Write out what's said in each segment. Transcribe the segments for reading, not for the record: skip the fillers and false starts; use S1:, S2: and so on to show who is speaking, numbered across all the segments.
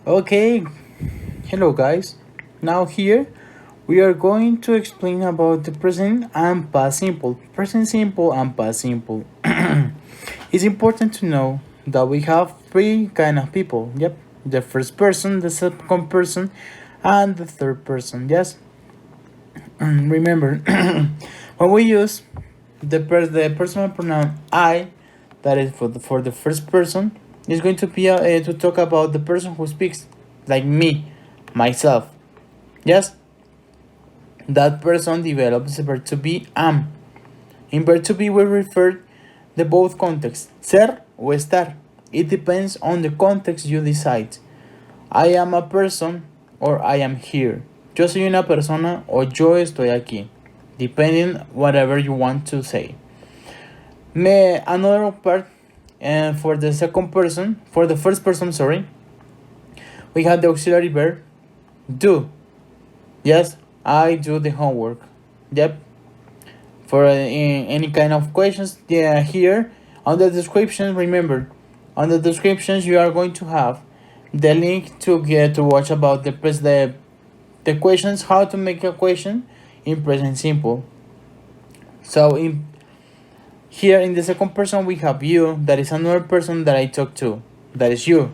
S1: Okay, hello guys. Now here we are going to explain about the present and past simple. Present simple and past simple. It's important to know that we have three kind of people. Yep, the first person, the second person, and the third person. Yes. Remember, when we use the personal pronoun I, that is for the first person, is going to be to talk about the person who speaks, like me, myself. Yes, that person develops the verb to be am. In verb to be, we refer the both contexts, ser o estar. It depends on the context you decide. I am a person or I am here. Yo soy una persona o yo estoy aquí. Depending whatever you want to say. Another part, and for the second person, for the first person, sorry, we have the auxiliary verb do. Yes, I do the homework. Yep. For any kind of questions, yeah, here on the description, remember, on the descriptions you are going to have the link to get to watch about the questions, how to make a question in present simple. So in here in the second person we have you, that is another person that I talk to, that is you.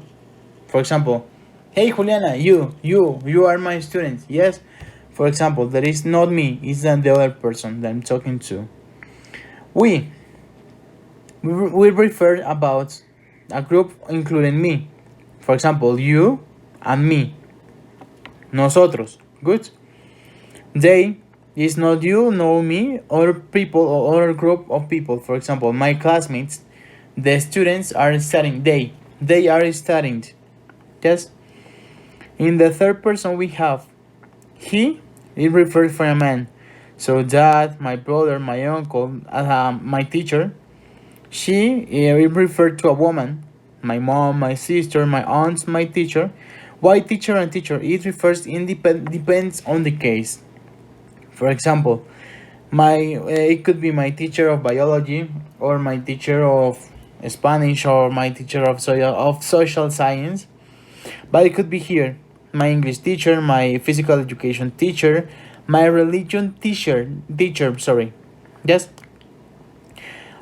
S1: For example, hey Juliana, you are my student. Yes. For example, that is not me, it's the other person that I'm talking to. We we refer about a group including me. For example, you and me. Nosotros. Good. They is not you, no me, other people or other group of people. For example, my classmates, the students are studying. They are studying. Yes. In the third person we have he. It refers for a man. So dad, my brother, my uncle, my teacher. She, it referred to a woman. My mom, my sister, my aunts, my teacher. Why teacher and teacher? It refers depends on the case. For example, it could be my teacher of biology or my teacher of Spanish or my teacher of social science. But it could be here my English teacher, my physical education teacher, my religion teacher. Sorry, yes.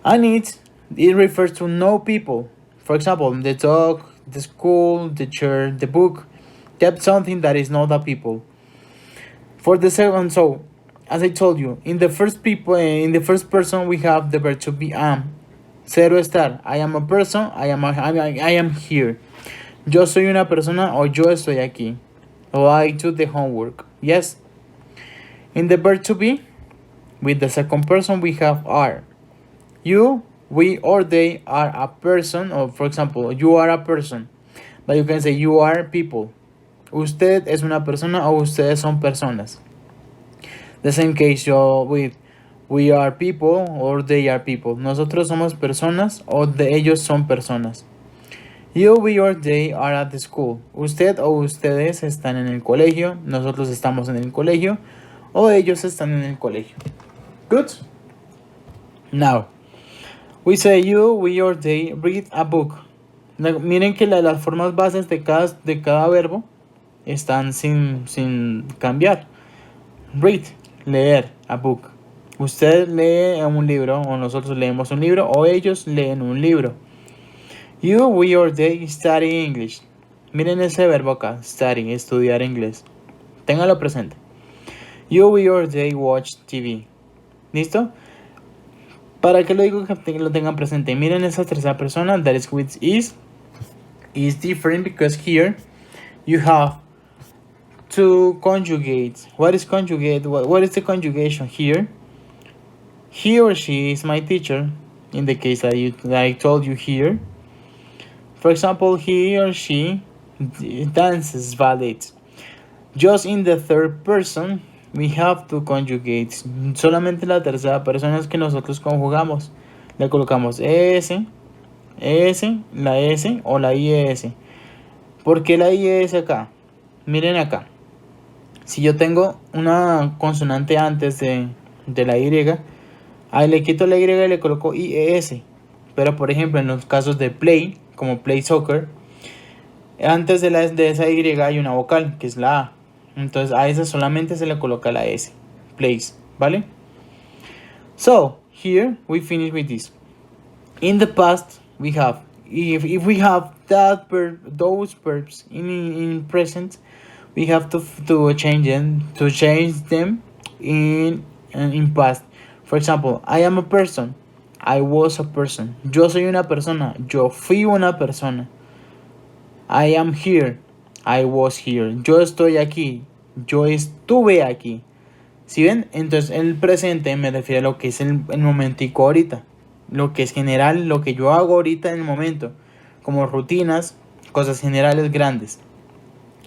S1: And it refers to no people. For example, the dog, the school, the chair, the book. That's something that is not a people. For the second, so as I told you, in the first person we have the verb to be am. Cero estar. I am a person. I am here. Yo soy una persona o yo estoy aquí. Or I do the homework. Yes. In the verb to be, with the second person we have are. You, we, or they are a person, or for example, you are a person. But you can say you are people. Usted es una persona o ustedes son personas. The same case yo with we are people or they are people. Nosotros somos personas o ellos son personas. You, we, or they are at the school. Usted o ustedes están en el colegio. Nosotros estamos en el colegio. O ellos están en el colegio. Good? Now, we say you, we, or they read a book. Miren que las formas bases de cada verbo están sin cambiar. Read, leer a book. Usted lee un libro o nosotros leemos un libro o ellos leen un libro. You, we, or they study English. Miren ese verbo acá, study, estudiar inglés. Téngalo presente. You, we, or they watch TV. ¿Listo? ¿Para qué lo digo que lo tengan presente? Miren esa tercera persona, that is with is different because here you have to conjugate. What is conjugate? What is the conjugation here? He or she is my teacher, in the case that I told you here. For example, he or she dances ballet. Just in the third person, we have to conjugate. Solamente la tercera persona es que nosotros conjugamos. Le colocamos la S o la IS. ¿Por qué la IS acá? Miren acá. Si yo tengo una consonante antes de la Y, ahí le quito la Y y le coloco IES. Pero por ejemplo, en los casos de play, como play soccer, Antes de esa Y hay una vocal, que es la A. Entonces a esa solamente se le coloca la S. Place, ¿vale? So, here we finish with this. In the past, we have, if we have those verbs in present, we have to change them in past. For example, I am a person. I was a person. Yo soy una persona. Yo fui una persona. I am here. I was here. Yo estoy aquí. Yo estuve aquí. ¿Sí ven? Entonces el presente me refiere a lo que es el momentico ahorita. Lo que es general, lo que yo hago ahorita en el momento. Como rutinas, cosas generales grandes.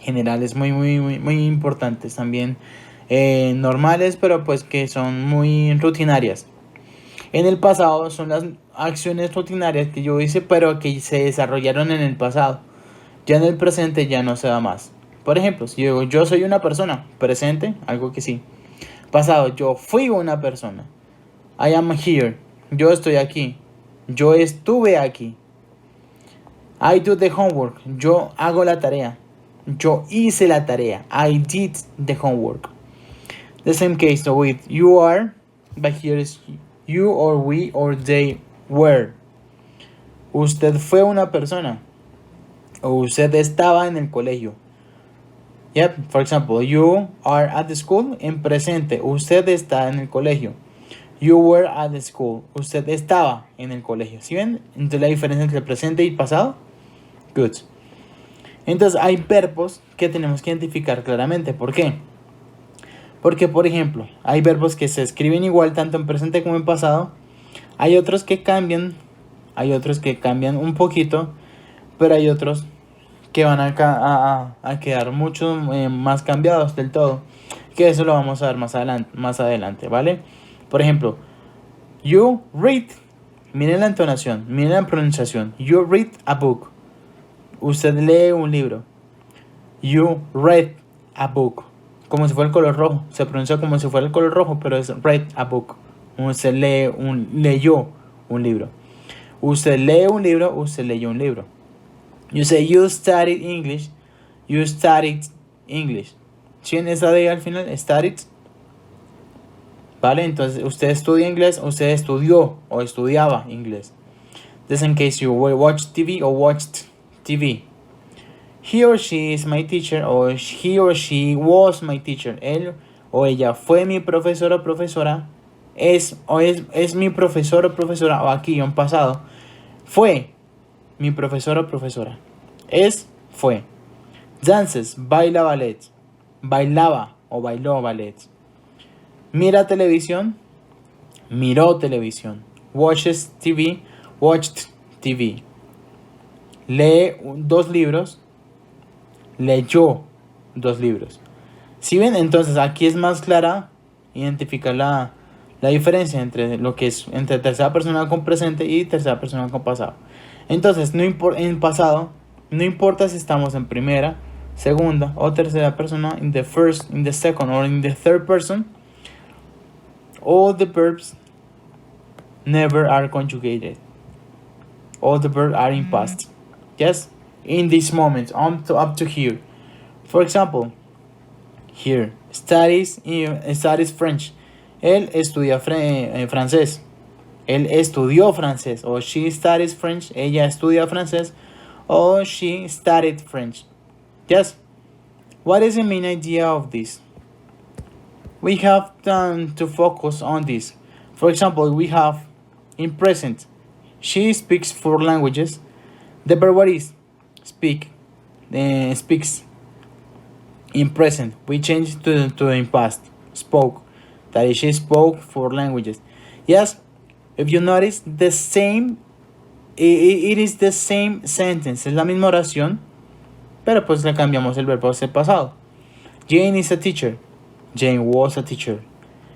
S1: Generales muy importantes también. Normales, pero pues que son muy rutinarias. En el pasado son las acciones rutinarias que yo hice, pero que se desarrollaron en el pasado. Ya en el presente ya no se da más. Por ejemplo, si yo digo yo soy una persona, presente, algo que sí. Pasado, yo fui una persona. I am here. Yo estoy aquí. Yo estuve aquí. I do the homework. Yo hago la tarea. Yo hice la tarea. I did the homework. The same case so with you are, but here is you or we or they were. Usted fue una persona. O usted estaba en el colegio. Yep, for example, you are at the school. En presente, usted está en el colegio. You were at the school. Usted estaba en el colegio. ¿Sí ven? Entonces la diferencia entre presente y pasado. Good. Entonces hay verbos que tenemos que identificar claramente. ¿Por qué? Porque, por ejemplo, hay verbos que se escriben igual tanto en presente como en pasado. Hay otros que cambian. Hay otros que cambian un poquito. Pero hay otros que van a quedar mucho más cambiados del todo. Que eso lo vamos a ver más adelante, ¿vale? Por ejemplo, you read. Miren la entonación, miren la pronunciación. You read a book. Usted lee un libro. You read a book. Como si fuera el color rojo. Se pronuncia como si fuera el color rojo, pero es read a book. Usted leyó un libro. Usted lee un libro, usted leyó un libro. You say you studied English. You studied English. ¿Sí en esa D al final? Studied. ¿Vale? Entonces, usted estudia inglés, usted estudió o estudiaba inglés. Just in case you watch TV or watched TV. He or she is my teacher, or he or she was my teacher. Él o ella fue mi profesor o profesora. Es mi profesor o profesora, o aquí en pasado. Fue mi profesor o profesora. Fue. Dances, baila ballet. Bailaba o bailó ballet. Mira televisión, miró televisión. Watches TV, watched TV. Lee 2 libros, leyó 2 libros. ¿Sí ven? Entonces aquí es más clara identificar la diferencia entre lo que es entre tercera persona con presente y tercera persona con pasado. Entonces, en pasado, no importa si estamos en primera, segunda o tercera persona, in the first, in the second or in the third person, all the verbs never are conjugated. All the verbs are in past. Yes? In this moment, up to here. For example, here, studies French. Él estudia francés. Él estudió francés. O she studies French. Ella estudia francés. O she studied French. Yes? What is the main idea of this? We have to focus on this. For example, we have in present. She speaks 4 languages. The verb what is? Speak. Speaks. In present. We change to in past. Spoke. That is, she spoke 4 languages. Yes? If you notice, the same, it is the same sentence. Es la misma oración, pero pues le cambiamos el verbo a ser pasado. Jane is a teacher. Jane was a teacher.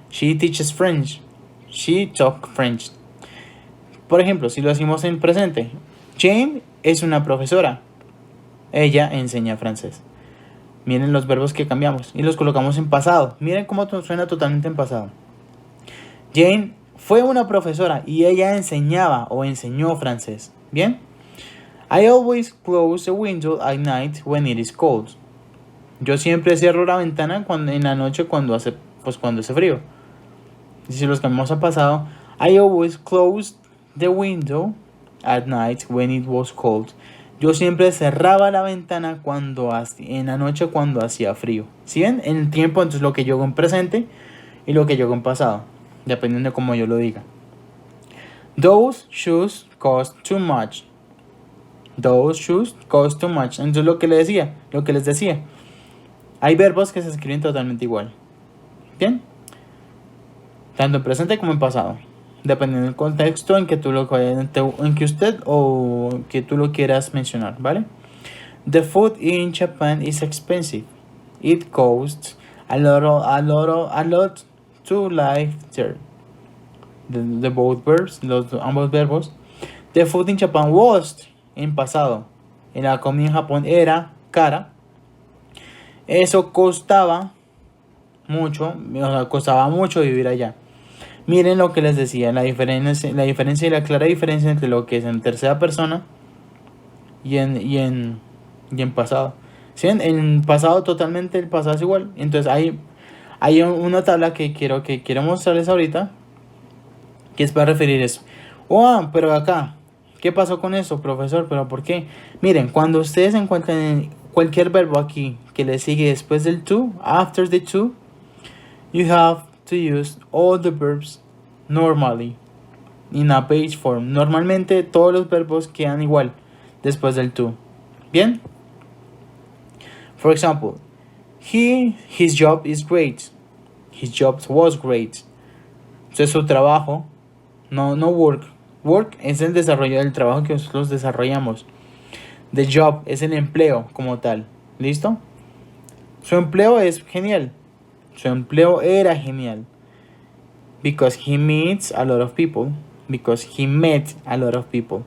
S1: She teaches French. She talks French. Por ejemplo, si lo decimos en presente, Jane es una profesora. Ella enseña francés. Miren los verbos que cambiamos y los colocamos en pasado. Miren cómo suena totalmente en pasado. Jane fue una profesora y ella enseñaba o enseñó francés. ¿Bien? I always close the window at night when it is cold. Yo siempre cierro la ventana en la noche cuando hace frío. Y si los cambiamos a pasado, I always closed the window at night when it was cold. Yo siempre cerraba la ventana en la noche cuando hacía frío. ¿Sí ven? En el tiempo, entonces lo que yo hago en presente y lo que yo hago en pasado, dependiendo de cómo yo lo diga. Those shoes cost too much. Those shoes cost too much. Entonces lo que les decía. Hay verbos que se escriben totalmente igual. ¿Bien? Tanto en presente como en pasado. Dependiendo del contexto en que tú lo quieras mencionar, ¿vale? The food in Japan is expensive. It costs a lot to live there. The both verbs, ambos verbos. The food in Japan was en pasado. En la comida en Japón era cara. Eso costaba mucho vivir allá. Miren lo que les decía, la diferencia y la clara diferencia entre lo que es en tercera persona y en pasado. ¿Sí? En pasado totalmente el pasado es igual. Entonces hay una tabla que quiero mostrarles ahorita, que es para referir eso. Pero acá, ¿qué pasó con eso, profesor? ¿Pero por qué? Miren, cuando ustedes encuentren cualquier verbo aquí que le sigue después del to, after the to, you have to use all the verbs normally in a page form. Normalmente todos los verbos quedan igual después del to. Bien. For example, his job is great. His job was great. Entonces su trabajo, no work. Work es el desarrollo del trabajo que nosotros desarrollamos. The job es el empleo como tal. ¿Listo? Su empleo es genial. Su empleo era genial. Because he meets a lot of people. Because he met a lot of people.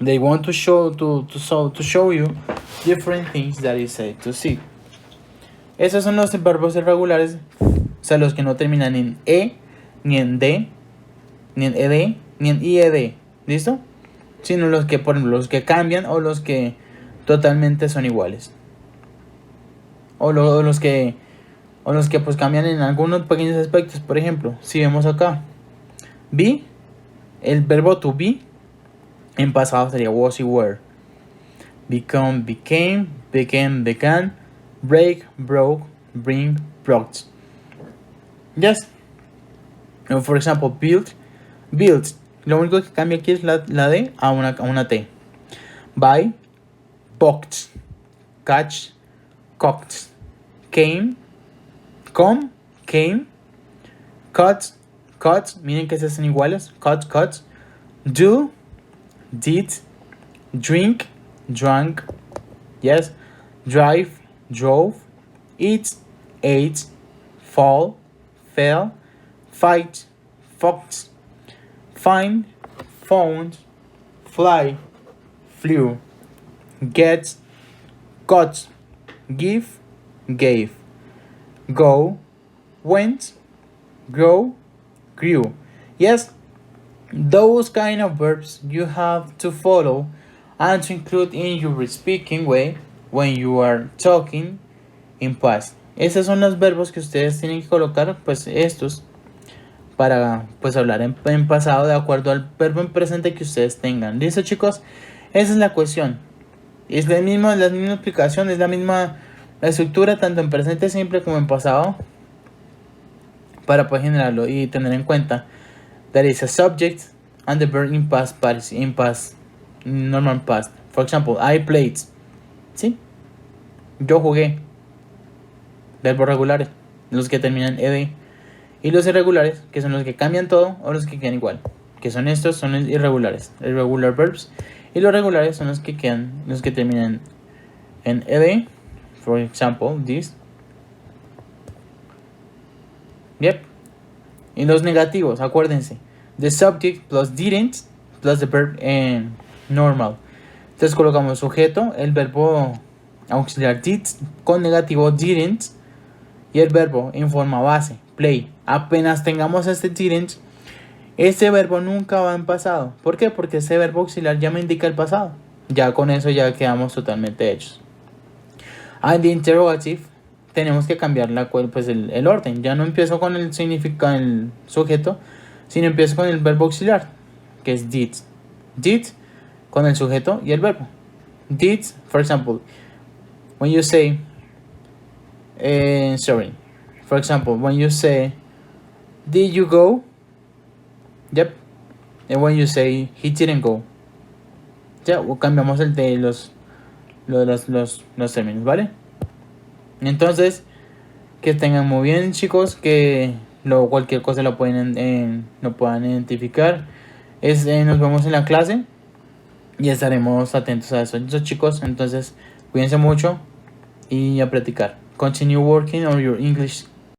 S1: They want to show you different things that is said to see. Esos son los verbos irregulares, o sea, los que no terminan en e, ni en d, ni en ed, ni en ied. ¿Listo? Sino los que, por ejemplo, los que cambian o los que totalmente son iguales. O los que pues cambian en algunos pequeños aspectos. Por ejemplo, si vemos acá, be, el verbo to be en pasado sería was y were. Become, became, began, break, broke, bring, brought. Yes. For example, build. Lo único que cambia aquí es la D a una T. Buy, booked, catch, cocked, came, come, came, cut, miren que se hacen iguales, cut, do, did, drink, drank, yes, drive, drove, eat, ate, fall, fell, fight, fought, find, found, fly, flew, get, got, give, gave, go, went, grow, grew. Yes, those kind of verbs you have to follow and to include in your speaking way when you are talking in past. Esos son los verbos que ustedes tienen que colocar, pues estos, para pues hablar en pasado de acuerdo al verbo en presente que ustedes tengan. ¿Listo, chicos? Esa es la cuestión. Es la misma explicación, es la misma estructura tanto en presente simple como en pasado, para poder generarlo y tener en cuenta that is a subject and the verb in past normal past. For example, I played. ¿Sí? Yo jugué. Verbos regulares, los que terminan ed. Y los irregulares, que son los que cambian todo o los que quedan igual. Que son estos, son los irregulares. Irregular verbs. Y los regulares son los que terminan en ed. For example, this. Yep. Y los negativos, acuérdense. The subject plus didn't plus the verb normal. Entonces colocamos sujeto, el verbo auxiliar did con negativo didn't y el verbo en forma base, play. Apenas tengamos este didn't, este verbo nunca va en pasado. ¿Por qué? Porque este verbo auxiliar ya me indica el pasado. Ya con eso ya quedamos totalmente hechos. And the interrogative tenemos que cambiar pues el orden. Ya no empiezo con el significado, el sujeto, sino empiezo con el verbo auxiliar, que es did. Did con el sujeto y el verbo. Did, for example, when you say, for example, when you say, did you go? Yep. And when you say, he didn't go. Ya, cambiamos el de los términos, ¿vale? Entonces, que tengan muy bien, chicos, que cualquier cosa lo pueden identificar. Nos vemos en la clase y estaremos atentos a eso, chicos. Entonces, cuídense mucho y a practicar. Continue working on your English